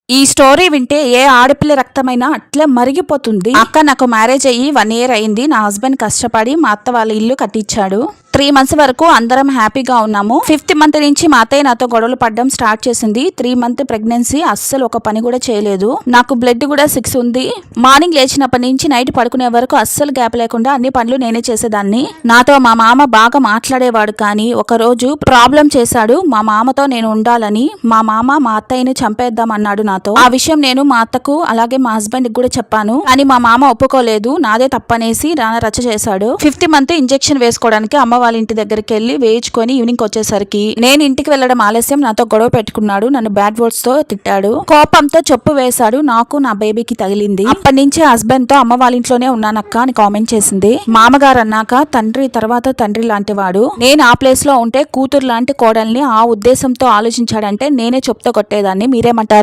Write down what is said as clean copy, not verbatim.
ఈ స్టోరీ వింటే ఏ ఆడపిల్ల రక్తమైనా అట్లే మరిగిపోతుంది. అక్క నాకు మ్యారేజ్ అయ్యి 1 year అయింది. నా హస్బెండ్ కష్టపడి మా అత్త వాళ్ళ ఇల్లు కట్టించాడు. 3 months వరకు అందరం హ్యాపీగా ఉన్నాము. 5th month నుంచి మా అత్తయ్య నాతో గొడవలు పడడం స్టార్ట్ చేసింది. 3 month ప్రెగ్నెన్సీ అస్సలు ఒక పని కూడా చేయలేదు. నాకు బ్లడ్ కూడా 6 ఉంది. మార్నింగ్ లేచినప్పటి నుంచి నైట్ పడుకునే వరకు అస్సలు గ్యాప్ లేకుండా అన్ని పనులు నేనే చేసేదాన్ని. నాతో మా మామ బాగా మాట్లాడేవాడు. కానీ ఒక రోజు ప్రాబ్లం చేశాడు. మా మామతో నేను ఉండాలని మా మామ మా అత్తయ్యని చంపేద్దాం అన్నాడు నాతో. ఆ విషయం నేను మా అత్తకు అలాగే మా హస్బెండ్ కూడా చెప్పాను. కానీ మా మామ ఒప్పుకోలేదు. నాదే తప్పనేసి నాన్న రచ్చ చేశాడు. 5th month ఇంజెక్షన్ వేసుకోవడానికి అమ్మ వాళ్ళ ఇంటి దగ్గరికి వెళ్లి వేయించుకొని ఈవినింగ్ వచ్చేసరికి నేను ఇంటికి వెళ్లడం ఆలస్యం. నాతో గొడవ పెట్టుకున్నాడు. నన్ను బ్యాడ్ వర్డ్స్ తో తిట్టాడు. కోపంతో చెప్పు వేశాడు. నాకు నా బేబీకి తగిలింది. అప్పటి నుంచి హస్బెండ్ తో అమ్మ వాళ్ళ ఇంట్లోనే ఉన్నానక్క అని కామెంట్ చేసింది. మామగారు అన్నాక తండ్రి తర్వాత తండ్రి లాంటి వాడు. నేను ఆ ప్లేస్ లో ఉంటే కూతురు లాంటి కోడల్ని ఆ ఉద్దేశంతో ఆలోచించాడంటే నేనే చెప్తా కొట్టేదాన్ని. మీరేమంటారు?